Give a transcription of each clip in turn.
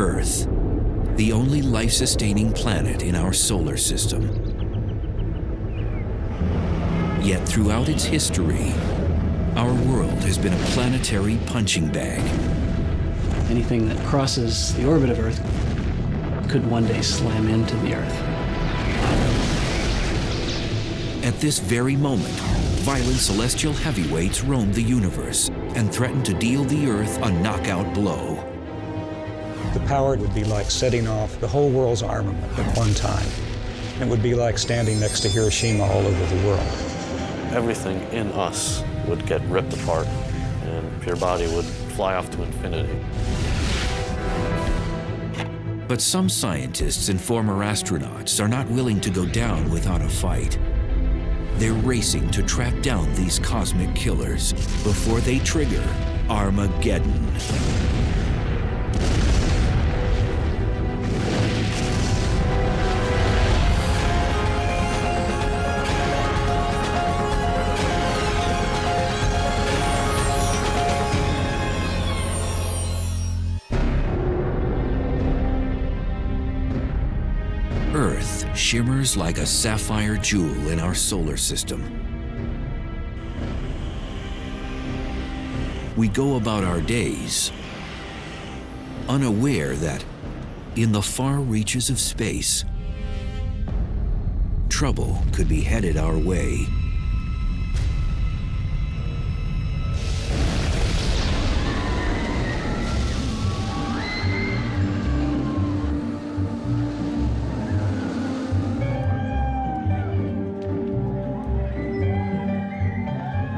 Earth, the only life-sustaining planet in our solar system. Yet throughout its history, our world has been a planetary punching bag. Anything that crosses the orbit of Earth could one day slam into the Earth. At this very moment, violent celestial heavyweights roam the universe and threaten to deal the Earth a knockout blow. The power would be like setting off the whole world's armament at one time. It would be like standing next to Hiroshima all over the world. Everything in us would get ripped apart, and your body would fly off to infinity. But some scientists and former astronauts are not willing to go down without a fight. They're racing to track down these cosmic killers before they trigger Armageddon. Earth shimmers like a sapphire jewel in our solar system. We go about our days unaware that in the far reaches of space, trouble could be headed our way.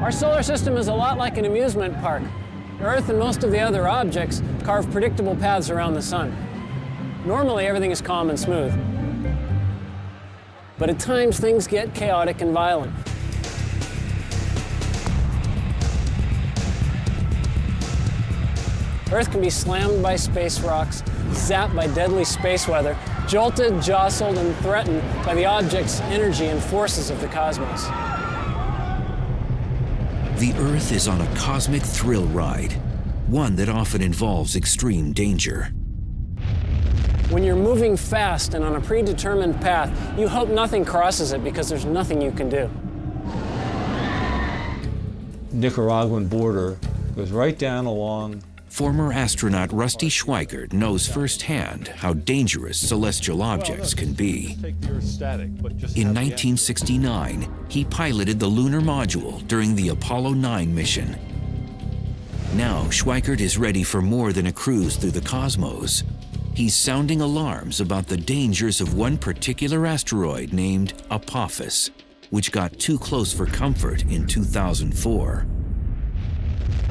Our solar system is a lot like an amusement park. Earth and most of the other objects carve predictable paths around the sun. Normally, everything is calm and smooth. But at times, things get chaotic and violent. Earth can be slammed by space rocks, zapped by deadly space weather, jolted, jostled, and threatened by the object's energy and forces of the cosmos. The Earth is on a cosmic thrill ride, one that often involves extreme danger. When you're moving fast and on a predetermined path, you hope nothing crosses it because there's nothing you can do. Nicaraguan border goes right down along. Former astronaut Rusty Schweikert knows firsthand how dangerous celestial objects can be. In 1969, he piloted the lunar module during the Apollo 9 mission. Now, Schweikert is ready for more than a cruise through the cosmos. He's sounding alarms about the dangers of one particular asteroid named Apophis, which got too close for comfort in 2004.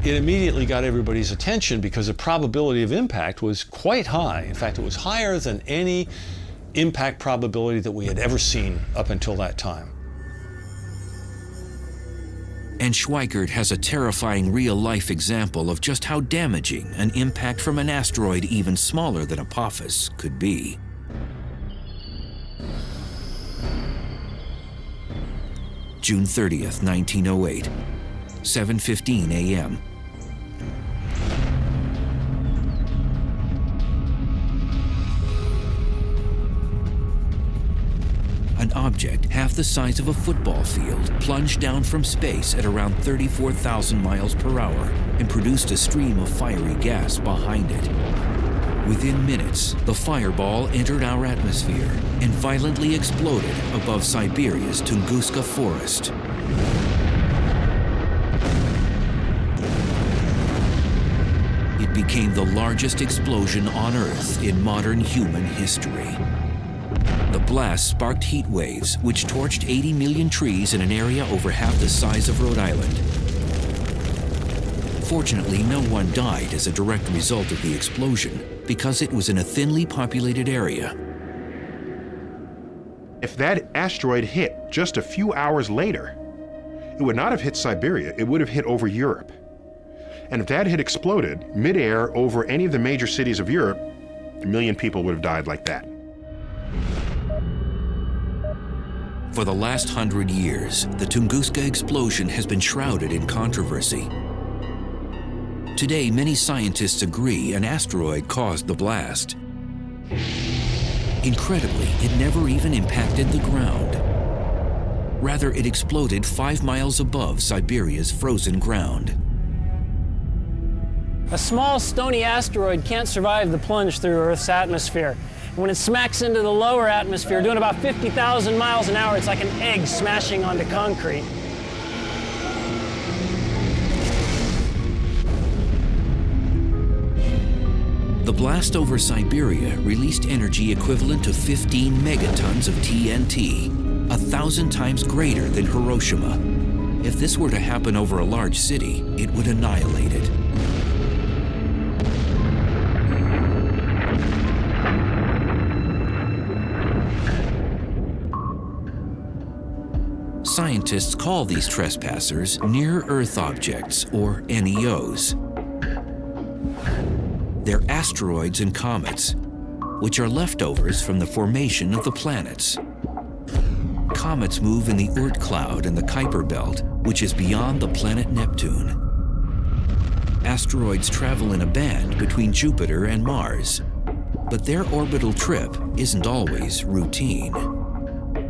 It immediately got everybody's attention because the probability of impact was quite high. In fact, it was higher than any impact probability that we had ever seen up until that time. And Schweikert has a terrifying real-life example of just how damaging an impact from an asteroid even smaller than Apophis could be. June 30th, 1908, 7:15 a.m. An object half the size of a football field plunged down from space at around 34,000 miles per hour and produced a stream of fiery gas behind it. Within minutes, the fireball entered our atmosphere and violently exploded above Siberia's Tunguska forest. It became the largest explosion on Earth in modern human history. The blast sparked heat waves, which torched 80 million trees in an area over half the size of Rhode Island. Fortunately, no one died as a direct result of the explosion, because it was in a thinly populated area. If that asteroid hit just a few hours later, it would not have hit Siberia, it would have hit over Europe. And if that had exploded midair over any of the major cities of Europe, 1 million people would have died like that. For the last 100 years, the Tunguska explosion has been shrouded in controversy. Today, many scientists agree an asteroid caused the blast, Incredibly, it never even impacted the ground. Rather, it exploded 5 miles above Siberia's frozen ground. A small stony asteroid can't survive the plunge through Earth's atmosphere. When it smacks into the lower atmosphere, doing about 50,000 miles an hour, it's like an egg smashing onto concrete. The blast over Siberia released energy equivalent to 15 megatons of TNT, 1,000 times greater than Hiroshima. If this were to happen over a large city, it would annihilate it. Scientists call these trespassers near-Earth objects, or NEOs. They're asteroids and comets, which are leftovers from the formation of the planets. Comets move in the Oort cloud and the Kuiper belt, which is beyond the planet Neptune. Asteroids travel in a band between Jupiter and Mars, but their orbital trip isn't always routine.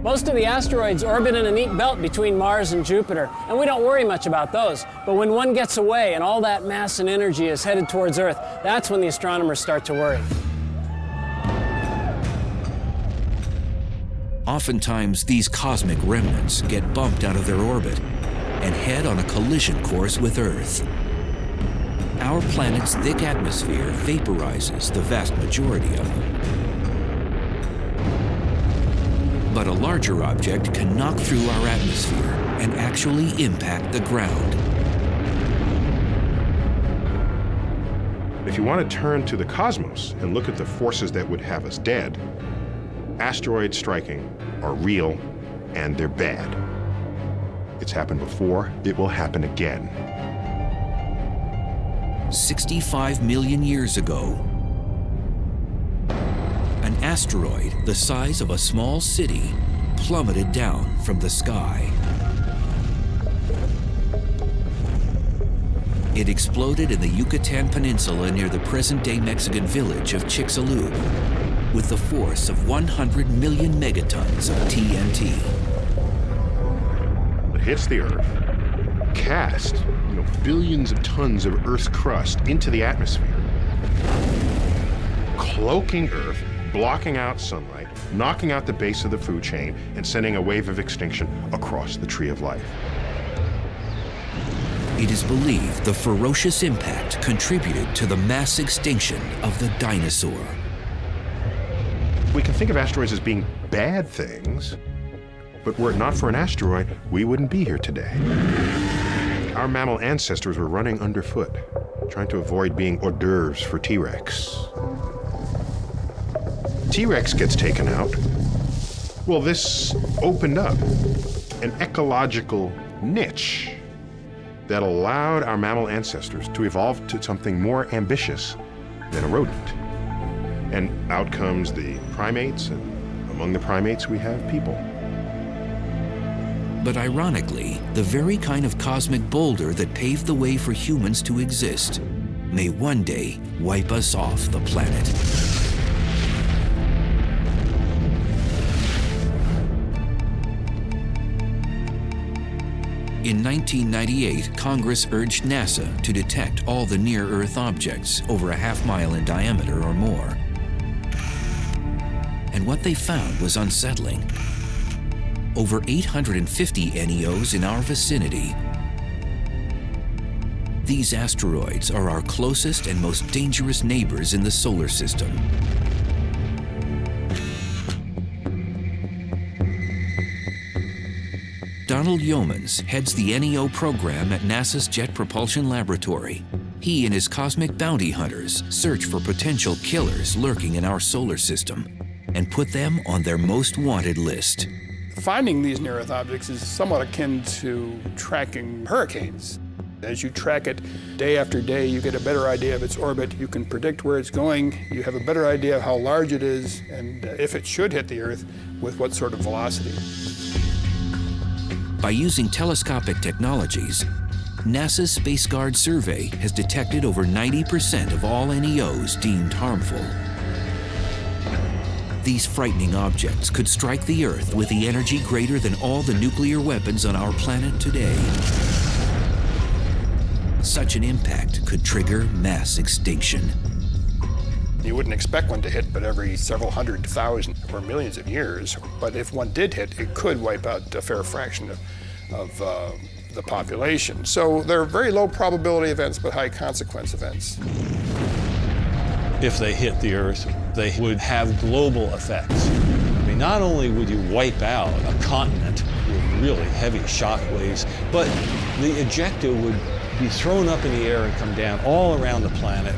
Most of the asteroids orbit in a neat belt between Mars and Jupiter, and we don't worry much about those. But when one gets away and all that mass and energy is headed towards Earth, that's when the astronomers start to worry. Oftentimes, these cosmic remnants get bumped out of their orbit and head on a collision course with Earth. Our planet's thick atmosphere vaporizes the vast majority of them. But a larger object can knock through our atmosphere and actually impact the ground. If you want to turn to the cosmos and look at the forces that would have us dead, asteroids striking are real and they're bad. It's happened before, it will happen again. 65 million years ago, an asteroid the size of a small city plummeted down from the sky. It exploded in the Yucatan Peninsula near the present-day Mexican village of Chicxulub with the force of 100 million megatons of TNT. It hits the Earth, casts billions of tons of Earth's crust into the atmosphere, cloaking Earth, blocking out sunlight, knocking out the base of the food chain, and sending a wave of extinction across the tree of life. It is believed the ferocious impact contributed to the mass extinction of the dinosaur. We can think of asteroids as being bad things, but were it not for an asteroid, we wouldn't be here today. Our mammal ancestors were running underfoot, trying to avoid being hors d'oeuvres for T-Rex. T-Rex gets taken out. Well, this opened up an ecological niche that allowed our mammal ancestors to evolve to something more ambitious than a rodent. And out comes the primates, and among the primates we have people. But ironically, the very kind of cosmic boulder that paved the way for humans to exist may one day wipe us off the planet. In 1998, Congress urged NASA to detect all the near-Earth objects over a half-mile in diameter or more. And what they found was unsettling. Over 850 NEOs in our vicinity. These asteroids are our closest and most dangerous neighbors in the solar system. Donald Yeomans heads the NEO program at NASA's Jet Propulsion Laboratory. He and his cosmic bounty hunters search for potential killers lurking in our solar system and put them on their most wanted list. Finding these near-Earth objects is somewhat akin to tracking hurricanes. As you track it day after day, you get a better idea of its orbit. You can predict where it's going. You have a better idea of how large it is and if it should hit the Earth, with what sort of velocity. By using telescopic technologies, NASA's Space Guard survey has detected over 90% of all NEOs deemed harmful. These frightening objects could strike the Earth with the energy greater than all the nuclear weapons on our planet today. Such an impact could trigger mass extinction. You wouldn't expect one to hit but every several 100,000 or millions of years. But if one did hit, it could wipe out a fair fraction of the population. So they're very low probability events, but high consequence events. If they hit the Earth, they would have global effects. I mean, not only would you wipe out a continent with really heavy shock waves, but the ejecta would be thrown up in the air and come down all around the planet.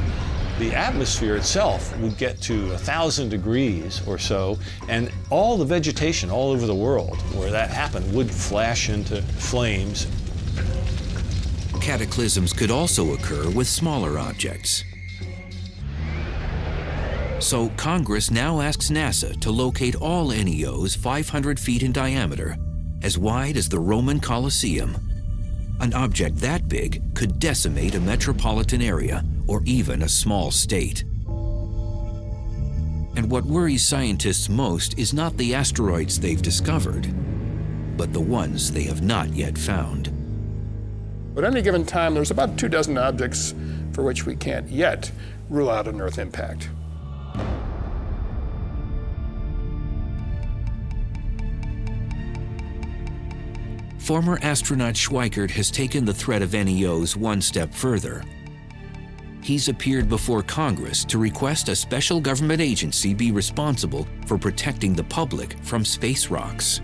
The atmosphere itself would get to 1,000 degrees or so, and all the vegetation all over the world where that happened would flash into flames. Cataclysms could also occur with smaller objects. So Congress now asks NASA to locate all NEOs 500 feet in diameter, as wide as the Roman Colosseum. An object that big could decimate a metropolitan area or even a small state. And what worries scientists most is not the asteroids they've discovered, but the ones they have not yet found. At any given time, there's about 24 objects for which we can't yet rule out an Earth impact. Former astronaut Schweikert has taken the threat of NEOs one step further. He's appeared before Congress to request a special government agency be responsible for protecting the public from space rocks.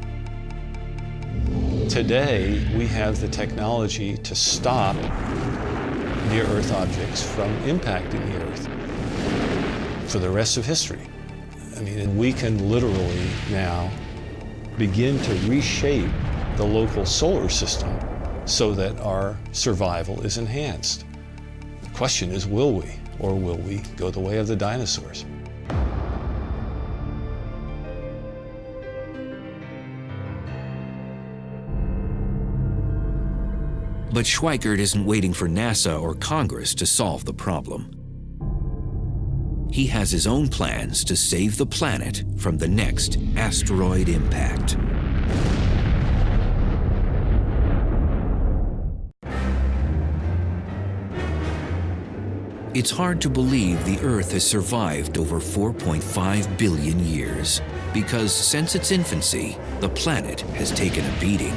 Today, we have the technology to stop near-Earth objects from impacting the Earth for the rest of history. I mean, we can literally now begin to reshape the local solar system so that our survival is enhanced. The question is, will we, or will we go the way of the dinosaurs? But Schweikert isn't waiting for NASA or Congress to solve the problem. He has his own plans to save the planet from the next asteroid impact. It's hard to believe the Earth has survived over 4.5 billion years, because since its infancy, the planet has taken a beating.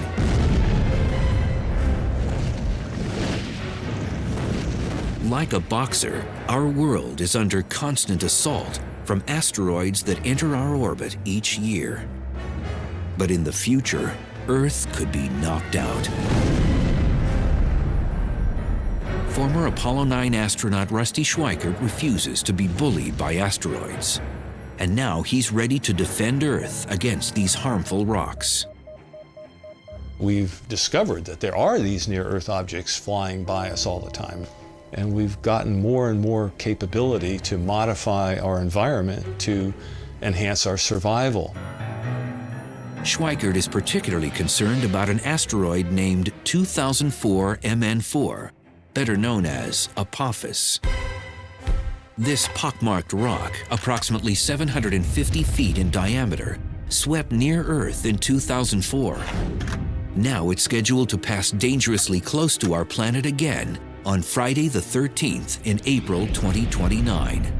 Like a boxer, our world is under constant assault from asteroids that enter our orbit each year. But in the future, Earth could be knocked out. Former Apollo 9 astronaut Rusty Schweikert refuses to be bullied by asteroids. And now he's ready to defend Earth against these harmful rocks. We've discovered that there are these near-Earth objects flying by us all the time. And we've gotten more and more capability to modify our environment to enhance our survival. Schweikert is particularly concerned about an asteroid named 2004 MN4, better known as Apophis. This pockmarked rock, approximately 750 feet in diameter, swept near Earth in 2004. Now it's scheduled to pass dangerously close to our planet again on Friday the 13th in April 2029.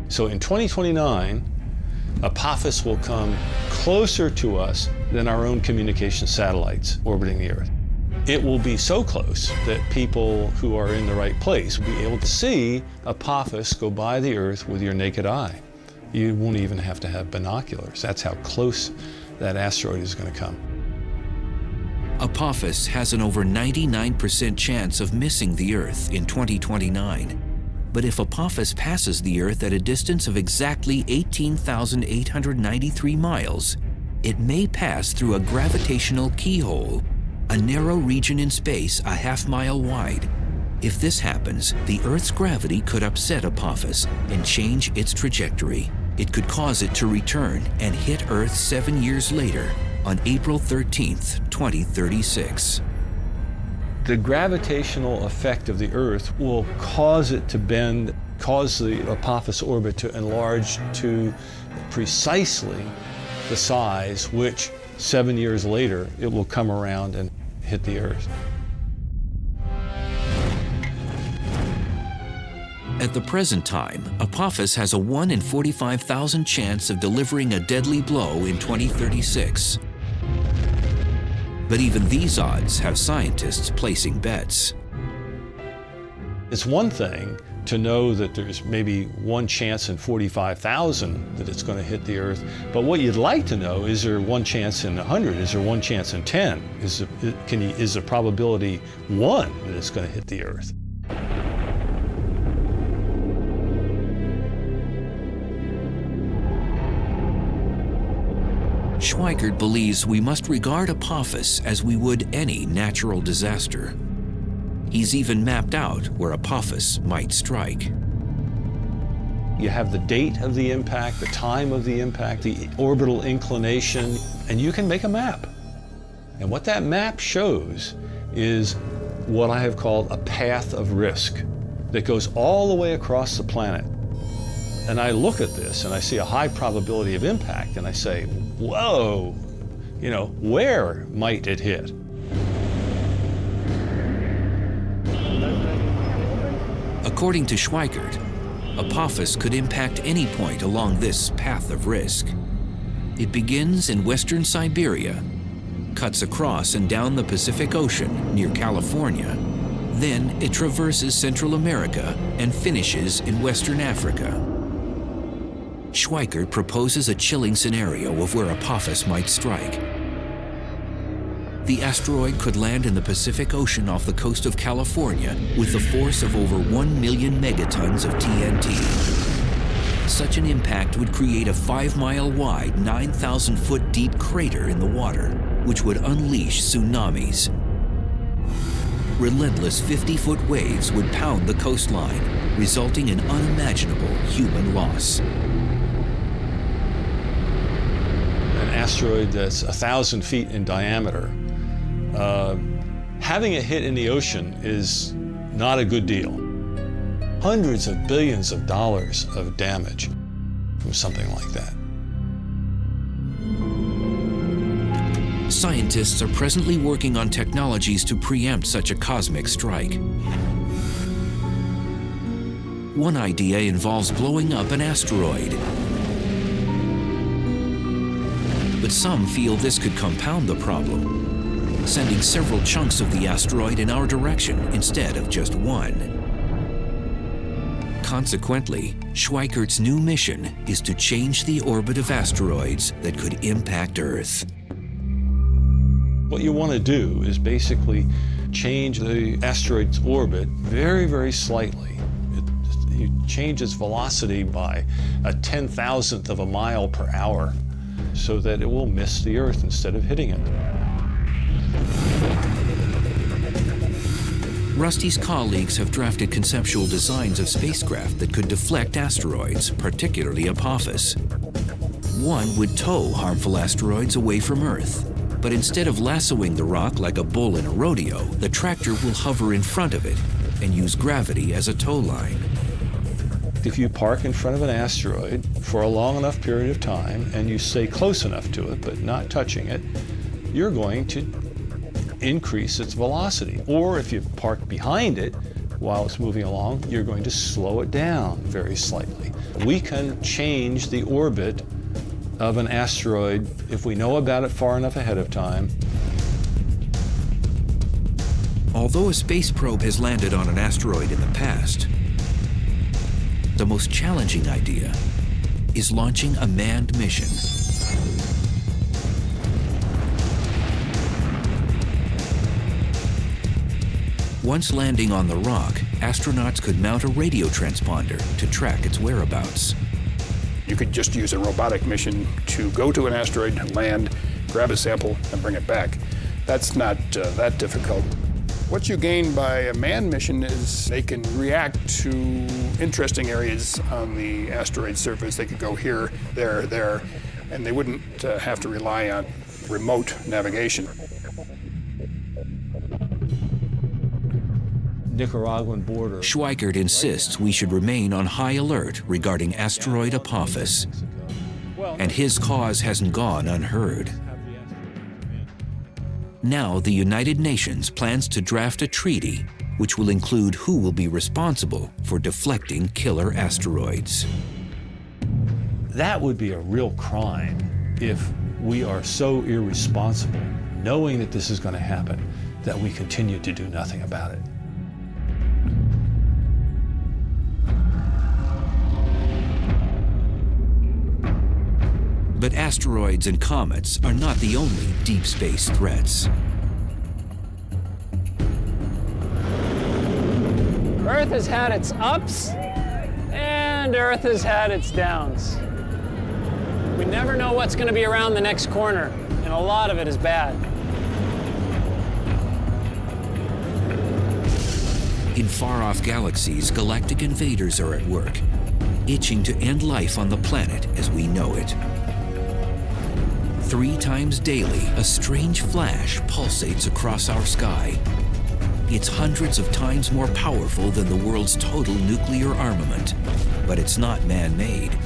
So in 2029, Apophis will come closer to us than our own communication satellites orbiting the Earth. It will be so close that people who are in the right place will be able to see Apophis go by the Earth with your naked eye. You won't even have to have binoculars. That's how close that asteroid is going to come. Apophis has an over 99% chance of missing the Earth in 2029. But if Apophis passes the Earth at a distance of exactly 18,893 miles, it may pass through a gravitational keyhole, a narrow region in space a half-mile wide. If this happens, the Earth's gravity could upset Apophis and change its trajectory. It could cause it to return and hit Earth 7 years later, on April 13th, 2036. The gravitational effect of the Earth will cause it to bend cause the Apophis orbit to enlarge to precisely the size which 7 years later it will come around and hit the Earth. At the present time, Apophis has a 1 in 45,000 chance of delivering a deadly blow in 2036. But even these odds have scientists placing bets. It's one thing to know that there's maybe 1 chance in 45,000 that it's going to hit the Earth, but what you'd like to know, is there 1 chance in 100? Is there 1 chance in 10? Is the probability 1 that it's going to hit the Earth? Schweikert believes we must regard Apophis as we would any natural disaster. He's even mapped out where Apophis might strike. You have the date of the impact, the time of the impact, the orbital inclination, and you can make a map. And what that map shows is what I have called a path of risk that goes all the way across the planet. And I look at this and I see a high probability of impact and I say, whoa, where might it hit? According to Schweikert, Apophis could impact any point along this path of risk. It begins in western Siberia, cuts across and down the Pacific Ocean near California. Then it traverses Central America and finishes in Western Africa. Schweikert proposes a chilling scenario of where Apophis might strike. The asteroid could land in the Pacific Ocean off the coast of California with the force of over 1 million megatons of TNT. Such an impact would create a 5-mile wide, 9,000-foot deep crater in the water, which would unleash tsunamis. Relentless 50-foot waves would pound the coastline, resulting in unimaginable human loss. An asteroid that's 1,000 feet in diameter, having it hit in the ocean is not a good deal. Hundreds of billions of dollars of damage from something like that. Scientists are presently working on technologies to preempt such a cosmic strike. One idea involves blowing up an asteroid. But some feel this could compound the problem, sending several chunks of the asteroid in our direction instead of just one. Consequently, Schweikert's new mission is to change the orbit of asteroids that could impact Earth. What you want to do is basically change the asteroid's orbit very, very slightly. You change its velocity by a 10,000th of a mile per hour so that it will miss the Earth instead of hitting it. Rusty's colleagues have drafted conceptual designs of spacecraft that could deflect asteroids, particularly Apophis. One would tow harmful asteroids away from Earth, but instead of lassoing the rock like a bull in a rodeo, the tractor will hover in front of it and use gravity as a tow line. If you park in front of an asteroid for a long enough period of time and you stay close enough to it but not touching it, you're going to increase its velocity. Or if you park behind it while it's moving along, you're going to slow it down very slightly. We can change the orbit of an asteroid if we know about it far enough ahead of time. Although a space probe has landed on an asteroid in the past, the most challenging idea is launching a manned mission. Once landing on the rock, astronauts could mount a radio transponder to track its whereabouts. You could just use a robotic mission to go to an asteroid, land, grab a sample, and bring it back. That's not that difficult. What you gain by a manned mission is they can react to interesting areas on the asteroid surface. They could go here, there, and they wouldn't have to rely on remote navigation. Nicaraguan border. Schweikert insists we should remain on high alert regarding asteroid Apophis, and his cause hasn't gone unheard. Now the United Nations plans to draft a treaty which will include who will be responsible for deflecting killer asteroids. That would be a real crime if we are so irresponsible, knowing that this is going to happen, that we continue to do nothing about it. But asteroids and comets are not the only deep space threats. Earth has had its ups, and Earth has had its downs. We never know what's going to be around the next corner, and a lot of it is bad. In far-off galaxies, galactic invaders are at work, itching to end life on the planet as we know it. 3 times daily, a strange flash pulsates across our sky. It's hundreds of times more powerful than the world's total nuclear armament, but it's not man-made.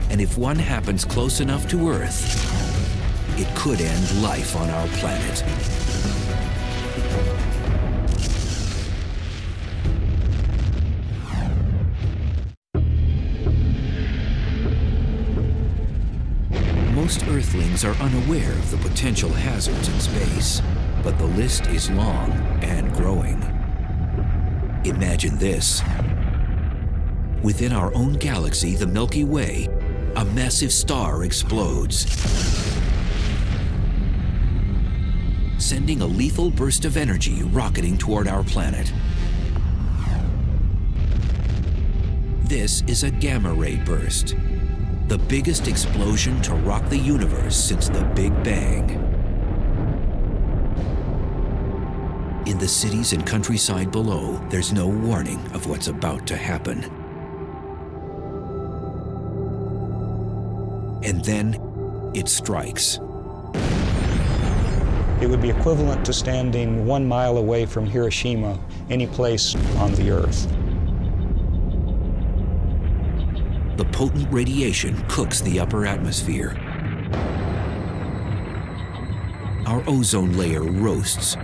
And if one happens close enough to Earth, it could end life on our planet. Most Earthlings are unaware of the potential hazards in space, but the list is long and growing. Imagine this. Within our own galaxy, the Milky Way, a massive star explodes, sending a lethal burst of energy rocketing toward our planet. This is a gamma ray burst, the biggest explosion to rock the universe since the Big Bang. In the cities and countryside below, there's no warning of what's about to happen. And then it strikes. It would be equivalent to standing 1 mile away from Hiroshima, any place on the Earth. The potent radiation cooks the upper atmosphere. Our ozone layer roasts.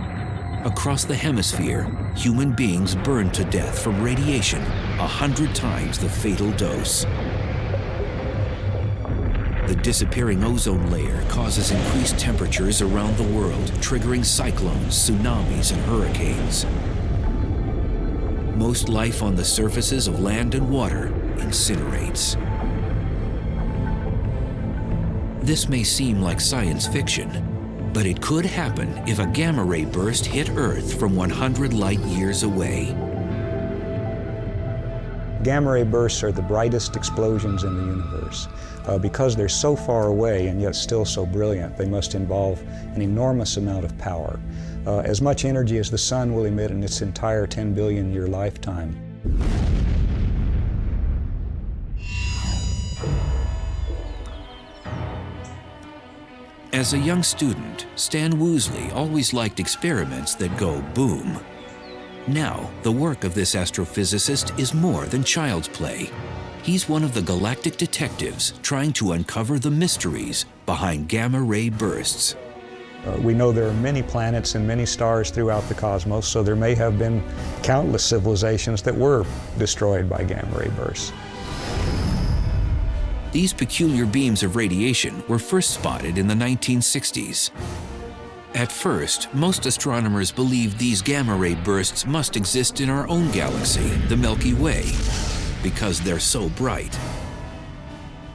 Across the hemisphere, human beings burn to death from radiation 100 times the fatal dose. The disappearing ozone layer causes increased temperatures around the world, triggering cyclones, tsunamis, and hurricanes. Most life on the surfaces of land and water incinerates. This may seem like science fiction, but it could happen if a gamma ray burst hit Earth from 100 light years away. Gamma ray bursts are the brightest explosions in the universe. Because they're so far away and yet still so brilliant, they must involve an enormous amount of power. As much energy as the sun will emit in its entire 10 billion year lifetime. As a young student, Stan Woosley always liked experiments that go boom. Now, the work of this astrophysicist is more than child's play. He's one of the galactic detectives trying to uncover the mysteries behind gamma ray bursts. We know there are many planets and many stars throughout the cosmos, so there may have been countless civilizations that were destroyed by gamma ray bursts. These peculiar beams of radiation were first spotted in the 1960s. At first, most astronomers believed these gamma ray bursts must exist in our own galaxy, the Milky Way, because they're so bright.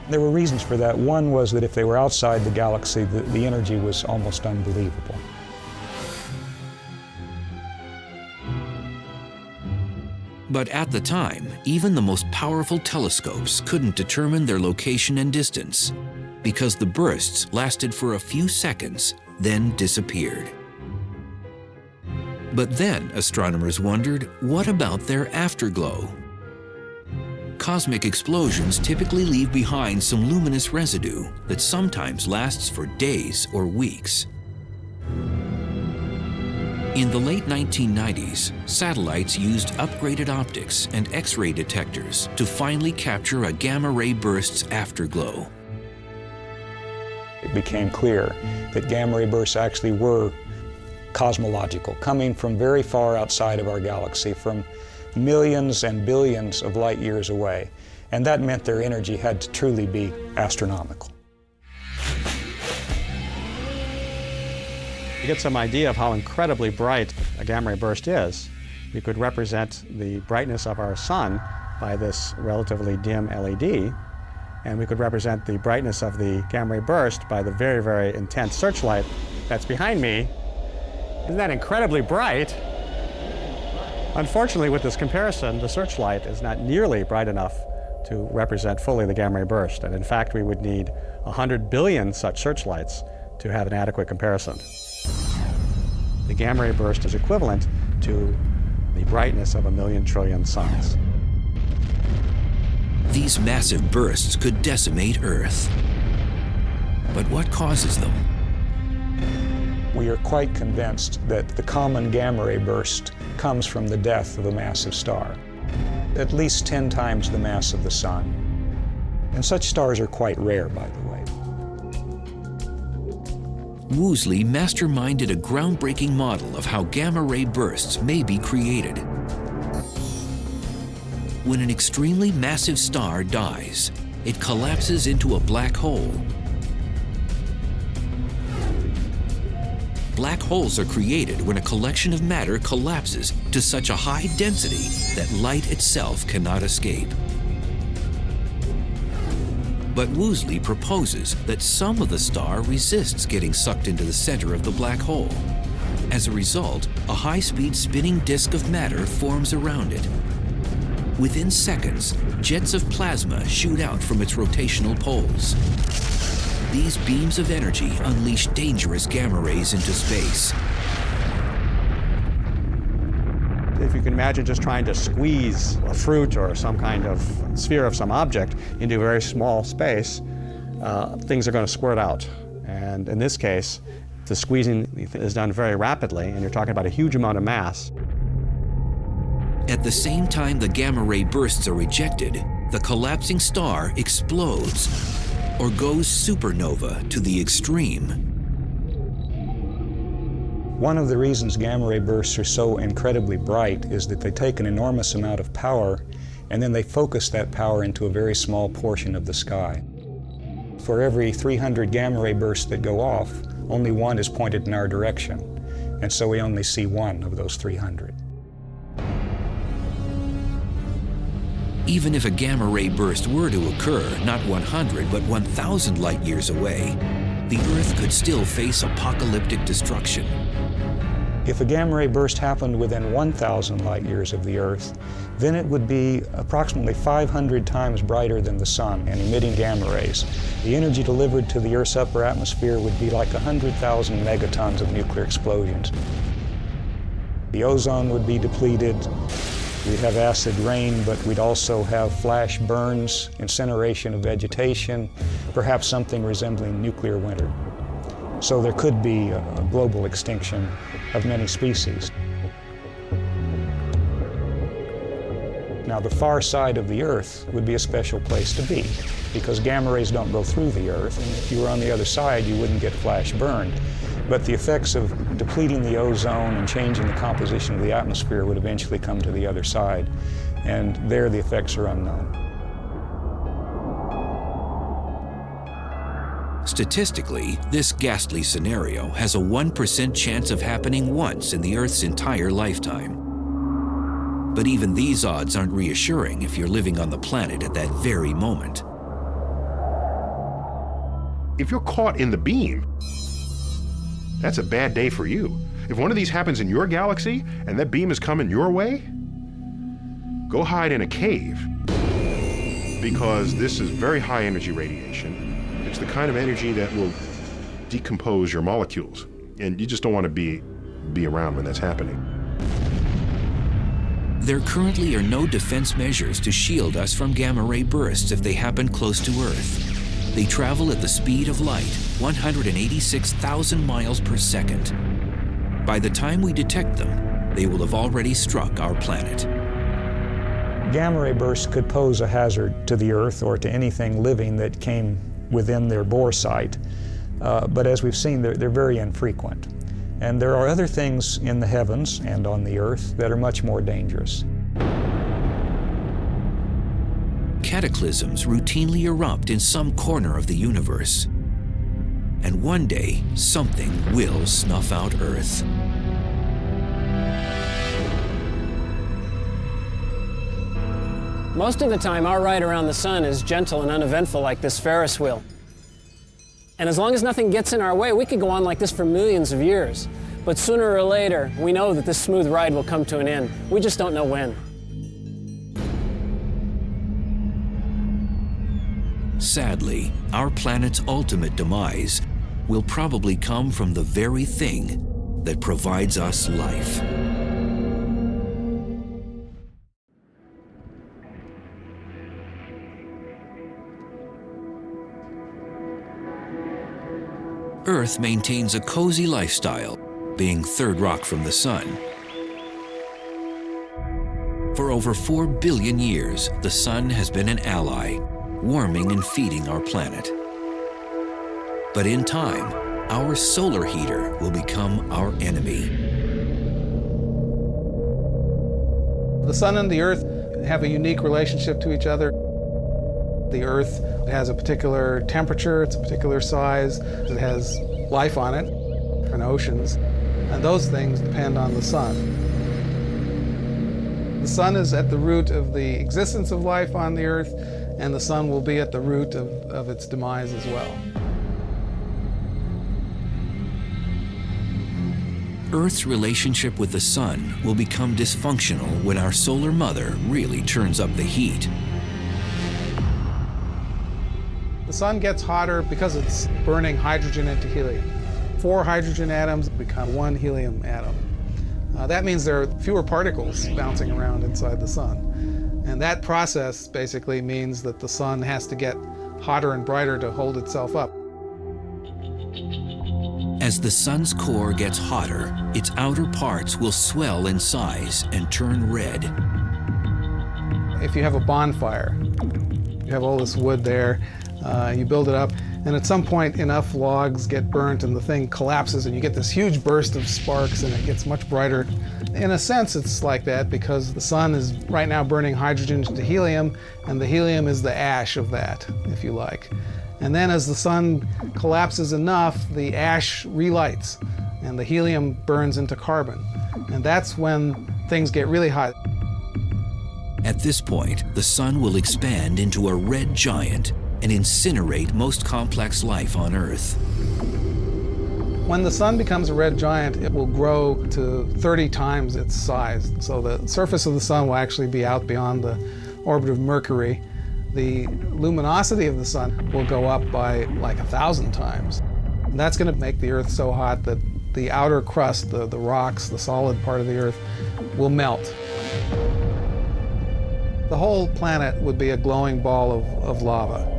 There were reasons for that. One was that if they were outside the galaxy, the energy was almost unbelievable. But at the time, even the most powerful telescopes couldn't determine their location and distance, because the bursts lasted for a few seconds, then disappeared. But then astronomers wondered, what about their afterglow? Cosmic explosions typically leave behind some luminous residue that sometimes lasts for days or weeks. In the late 1990s, satellites used upgraded optics and X-ray detectors to finally capture a gamma-ray burst's afterglow. It became clear that gamma-ray bursts actually were cosmological, coming from very far outside of our galaxy, from millions and billions of light years away. And that meant their energy had to truly be astronomical. To get some idea of how incredibly bright a gamma-ray burst is, we could represent the brightness of our sun by this relatively dim LED, and we could represent the brightness of the gamma-ray burst by the very, very intense searchlight that's behind me. Isn't that incredibly bright? Unfortunately, with this comparison, the searchlight is not nearly bright enough to represent fully the gamma-ray burst, and in fact, we would need 100 billion such searchlights to have an adequate comparison. The gamma-ray burst is equivalent to the brightness of 1,000,000 trillion suns. These massive bursts could decimate Earth. But what causes them? We are quite convinced that the common gamma-ray burst comes from the death of a massive star, at least 10 times the mass of the Sun. And such stars are quite rare, by the way. Woosley masterminded a groundbreaking model of how gamma-ray bursts may be created. When an extremely massive star dies, it collapses into a black hole. Black holes are created when a collection of matter collapses to such a high density that light itself cannot escape. But Woosley proposes that some of the star resists getting sucked into the center of the black hole. As a result, a high-speed spinning disk of matter forms around it. Within seconds, jets of plasma shoot out from its rotational poles. These beams of energy unleash dangerous gamma rays into space. If you can imagine just trying to squeeze a fruit or some kind of sphere of some object into a very small space, things are going to squirt out. And in this case, the squeezing is done very rapidly, and you're talking about a huge amount of mass. At the same time the gamma ray bursts are ejected, the collapsing star explodes or goes supernova to the extreme. One of the reasons gamma-ray bursts are so incredibly bright is that they take an enormous amount of power and then they focus that power into a very small portion of the sky. For every 300 gamma-ray bursts that go off, only one is pointed in our direction, and so we only see one of those 300. Even if a gamma ray burst were to occur not 100 but 1,000 light years away, the Earth could still face apocalyptic destruction. If a gamma-ray burst happened within 1,000 light years of the Earth, then it would be approximately 500 times brighter than the Sun and emitting gamma rays. The energy delivered to the Earth's upper atmosphere would be like 100,000 megatons of nuclear explosions. The ozone would be depleted. We'd have acid rain, but we'd also have flash burns, incineration of vegetation, perhaps something resembling nuclear winter. So there could be a global extinction of many species. Now, the far side of the Earth would be a special place to be, because gamma rays don't go through the Earth, and if you were on the other side, you wouldn't get flash burned. But the effects of depleting the ozone and changing the composition of the atmosphere would eventually come to the other side, and there the effects are unknown. Statistically, this ghastly scenario has a 1% chance of happening once in the Earth's entire lifetime. But even these odds aren't reassuring if you're living on the planet at that very moment. If you're caught in the beam, that's a bad day for you. If one of these happens in your galaxy and that beam is coming your way, go hide in a cave, because this is very high energy radiation. It's the kind of energy that will decompose your molecules, and you just don't want to be around when that's happening. There currently are no defense measures to shield us from gamma-ray bursts if they happen close to Earth. They travel at the speed of light, 186,000 miles per second. By the time we detect them, they will have already struck our planet. Gamma ray bursts could pose a hazard to the Earth or to anything living that came within their bore site. But as we've seen, they're very infrequent. And there are other things in the heavens and on the Earth that are much more dangerous. Cataclysms routinely erupt in some corner of the universe. And one day, something will snuff out Earth. Most of the time, our ride around the sun is gentle and uneventful like this Ferris wheel. And as long as nothing gets in our way, we could go on like this for millions of years. But sooner or later, we know that this smooth ride will come to an end. We just don't know when. Sadly, our planet's ultimate demise will probably come from the very thing that provides us life. Earth maintains a cozy lifestyle, being third rock from the sun. For over 4 billion years, the sun has been an ally, warming and feeding our planet. But in time, our solar heater will become our enemy. The sun and the Earth have a unique relationship to each other. The Earth has a particular temperature, it's a particular size, it has life on it, and oceans, and those things depend on the sun. The sun is at the root of the existence of life on the Earth, and the sun will be at the root of its demise as well. Earth's relationship with the sun will become dysfunctional when our solar mother really turns up the heat. The sun gets hotter because it's burning hydrogen into helium. 4 hydrogen atoms become 1 helium atom. That means there are fewer particles bouncing around inside the sun. And that process basically means that the sun has to get hotter and brighter to hold itself up. As the sun's core gets hotter, its outer parts will swell in size and turn red. If you have a bonfire, you have all this wood there, you build it up, and at some point enough logs get burnt and the thing collapses and you get this huge burst of sparks and it gets much brighter. In a sense, it's like that because the sun is right now burning hydrogen into helium, and the helium is the ash of that, if you like. And then as the sun collapses enough, the ash relights and the helium burns into carbon. And that's when things get really hot. At this point, the sun will expand into a red giant and incinerate most complex life on Earth. When the sun becomes a red giant, it will grow to 30 times its size. So the surface of the sun will actually be out beyond the orbit of Mercury. The luminosity of the sun will go up by like 1,000 times. And that's going to make the Earth so hot that the outer crust, the rocks, the solid part of the Earth, will melt. The whole planet would be a glowing ball of lava.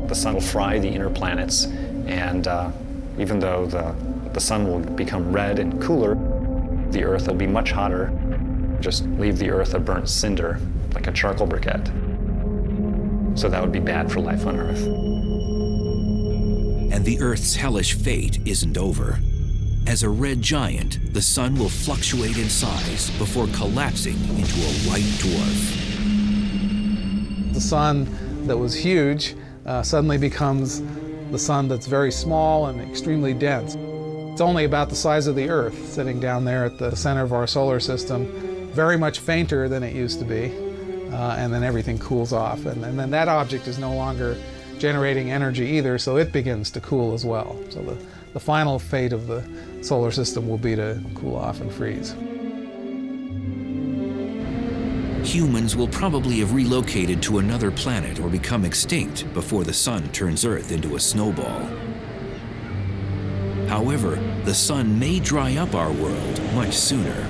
The sun will fry the inner planets, and even though the sun will become red and cooler, the Earth will be much hotter. Just leave the Earth a burnt cinder, like a charcoal briquette. So that would be bad for life on Earth. And the Earth's hellish fate isn't over. As a red giant, the sun will fluctuate in size before collapsing into a white dwarf. The sun that was huge suddenly becomes the sun that's very small and extremely dense. It's only about the size of the Earth, sitting down there at the center of our solar system, very much fainter than it used to be, and then everything cools off. And then that object is no longer generating energy either, so it begins to cool as well. So the final fate of the solar system will be to cool off and freeze. Humans will probably have relocated to another planet or become extinct before the sun turns Earth into a snowball. However, the sun may dry up our world much sooner.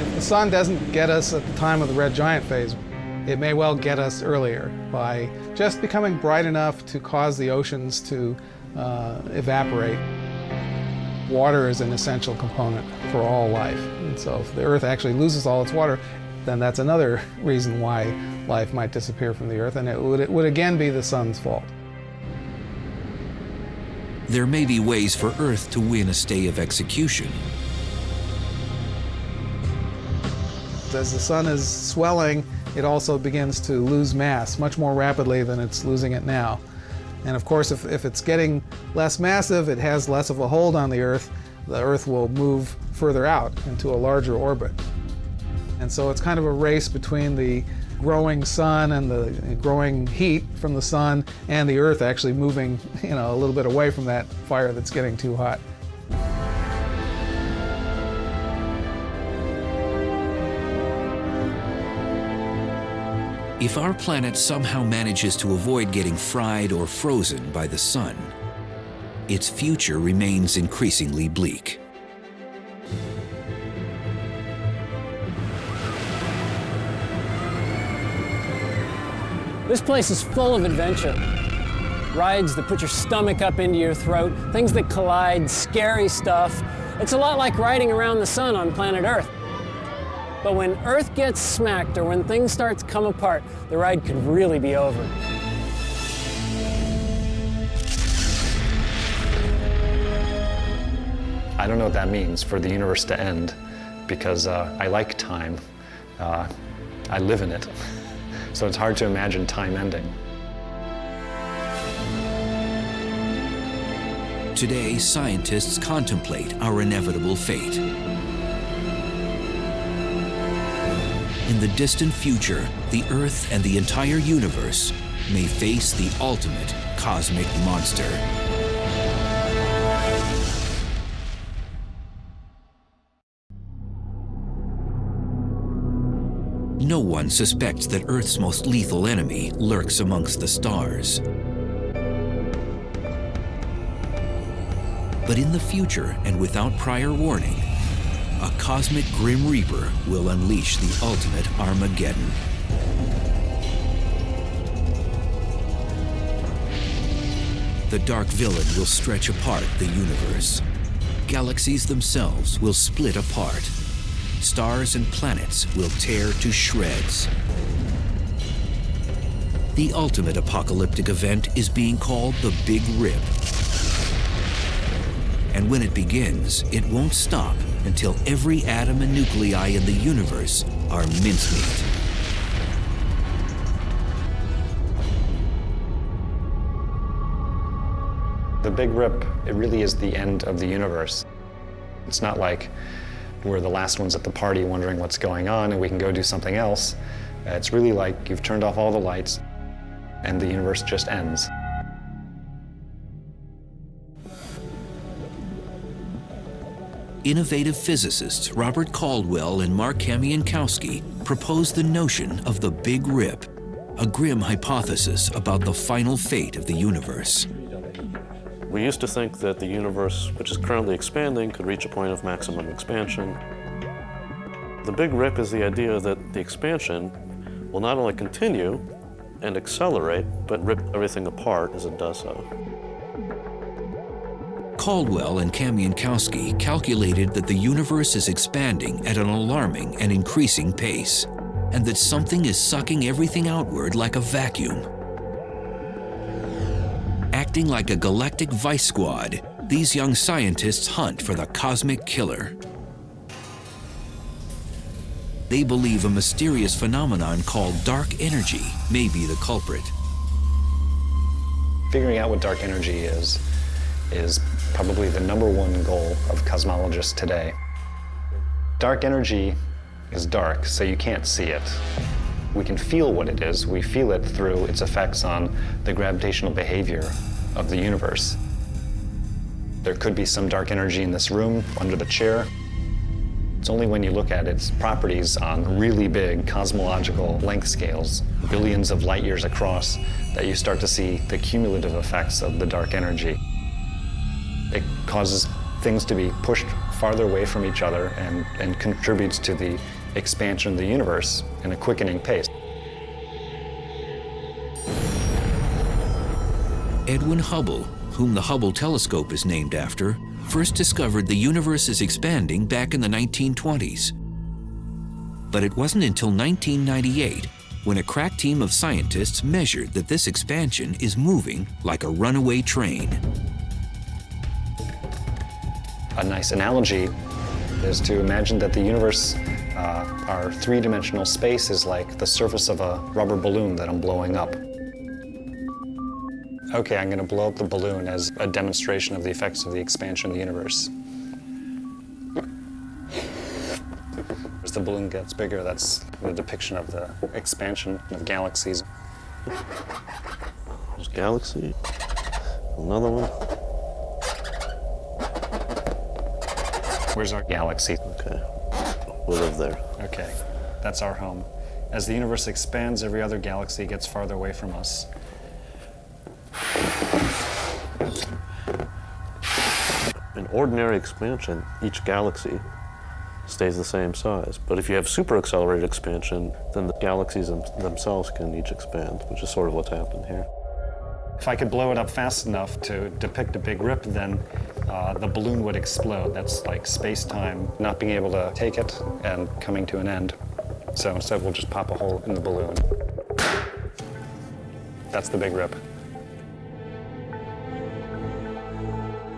If the sun doesn't get us at the time of the red giant phase, it may well get us earlier by just becoming bright enough to cause the oceans to evaporate. Water is an essential component for all life. And so if the Earth actually loses all its water, then that's another reason why life might disappear from the Earth, and it would again be the sun's fault. There may be ways for Earth to win a stay of execution. As the sun is swelling, it also begins to lose mass much more rapidly than it's losing it now. And of course, if it's getting less massive, it has less of a hold on the Earth will move further out into a larger orbit. And so it's kind of a race between the growing sun and the growing heat from the sun and the Earth actually moving, a little bit away from that fire that's getting too hot. If our planet somehow manages to avoid getting fried or frozen by the sun, its future remains increasingly bleak. This place is full of adventure. Rides that put your stomach up into your throat, things that collide, scary stuff. It's a lot like riding around the sun on planet Earth. But when Earth gets smacked or when things start to come apart, the ride could really be over. I don't know what that means for the universe to end, because I like time. I live in it. So it's hard to imagine time ending. Today, scientists contemplate our inevitable fate. In the distant future, the Earth and the entire universe may face the ultimate cosmic monster. No one suspects that Earth's most lethal enemy lurks amongst the stars. But in the future, and without prior warning, a cosmic Grim Reaper will unleash the ultimate Armageddon. The dark villain will stretch apart the universe. Galaxies themselves will split apart. Stars and planets will tear to shreds. The ultimate apocalyptic event is being called the Big Rip. And when it begins, it won't stop until every atom and nuclei in the universe are mincemeat. The Big Rip, it really is the end of the universe. It's not like we're the last ones at the party wondering what's going on and we can go do something else. It's really like you've turned off all the lights and the universe just ends. Innovative physicists Robert Caldwell and Mark Kamiankowski proposed the notion of the Big Rip, a grim hypothesis about the final fate of the universe. We used to think that the universe, which is currently expanding, could reach a point of maximum expansion. The Big Rip is the idea that the expansion will not only continue and accelerate, but rip everything apart as it does so. Caldwell and Kamiankowski calculated that the universe is expanding at an alarming and increasing pace, and that something is sucking everything outward like a vacuum. Acting like a galactic vice squad, these young scientists hunt for the cosmic killer. They believe a mysterious phenomenon called dark energy may be the culprit. Figuring out what dark energy is probably the #1 goal of cosmologists today. Dark energy is dark, so you can't see it. We can feel what it is. We feel it through its effects on the gravitational behavior of the universe. There could be some dark energy in this room, under the chair. It's only when you look at its properties on really big cosmological length scales, billions of light years across, that you start to see the cumulative effects of the dark energy. It causes things to be pushed farther away from each other and contributes to the expansion of the universe in a quickening pace. Edwin Hubble, whom the Hubble telescope is named after, first discovered the universe is expanding back in the 1920s. But it wasn't until 1998 when a crack team of scientists measured that this expansion is moving like a runaway train. A nice analogy is to imagine that the universe, our three-dimensional space, is like the surface of a rubber balloon that I'm blowing up. Okay, I'm going to blow up the balloon as a demonstration of the effects of the expansion of the universe. As the balloon gets bigger, that's the depiction of the expansion of galaxies. There's a galaxy. Another one. Where's our galaxy? Okay, we live there. Okay, that's our home. As the universe expands, every other galaxy gets farther away from us. In ordinary expansion, each galaxy stays the same size. But if you have super accelerated expansion, then the galaxies themselves can each expand, which is sort of what's happened here. If I could blow it up fast enough to depict a big rip, then the balloon would explode. That's like space-time not being able to take it and coming to an end. So instead, we'll just pop a hole in the balloon. That's the big rip.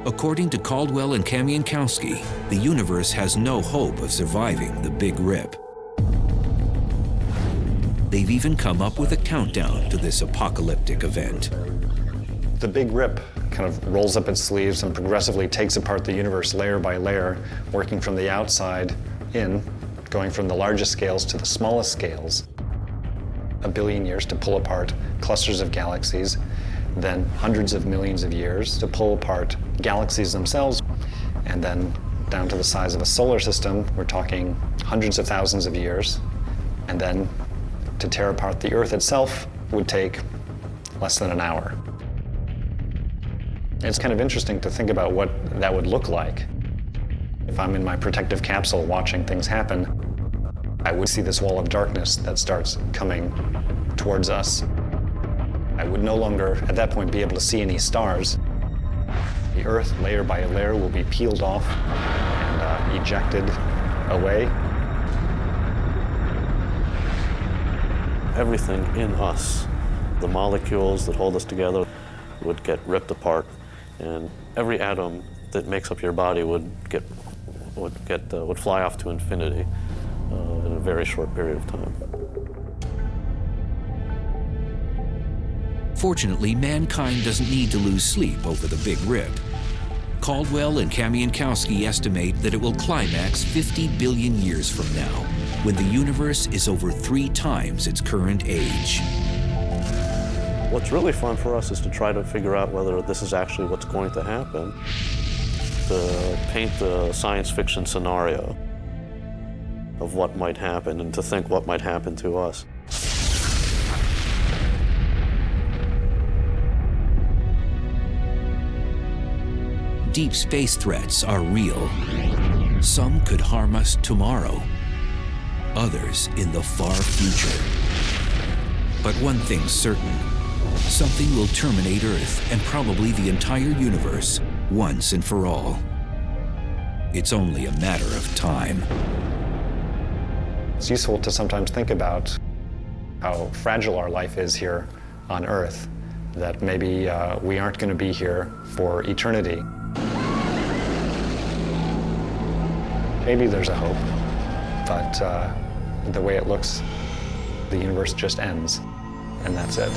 According to Caldwell and Kamiankowski, the universe has no hope of surviving the Big Rip. They've even come up with a countdown to this apocalyptic event. The Big Rip kind of rolls up its sleeves and progressively takes apart the universe layer by layer, working from the outside in, going from the largest scales to the smallest scales. 1 billion years to pull apart clusters of galaxies, then hundreds of millions of years to pull apart galaxies themselves, and then down to the size of a solar system, we're talking hundreds of thousands of years, and then to tear apart the Earth itself would take less than an hour. It's kind of interesting to think about what that would look like. If I'm in my protective capsule watching things happen, I would see this wall of darkness that starts coming towards us. I would no longer, at that point, be able to see any stars. The Earth, layer by layer, will be peeled off and ejected away. Everything in us, the molecules that hold us together, would get ripped apart, and every atom that makes up your body would fly off to infinity in a very short period of time. Fortunately, mankind doesn't need to lose sleep over the Big Rip. Caldwell and Kamiankowski estimate that it will climax 50 billion years from now, when the universe is over 3 times its current age. What's really fun for us is to try to figure out whether this is actually what's going to happen, to paint the science fiction scenario of what might happen and to think what might happen to us. Deep space threats are real. Some could harm us tomorrow, others in the far future. But one thing's certain, something will terminate Earth and probably the entire universe once and for all. It's only a matter of time. It's useful to sometimes think about how fragile our life is here on Earth, that maybe we aren't going to be here for eternity. Maybe there's a hope, but the way it looks, the universe just ends, and that's it.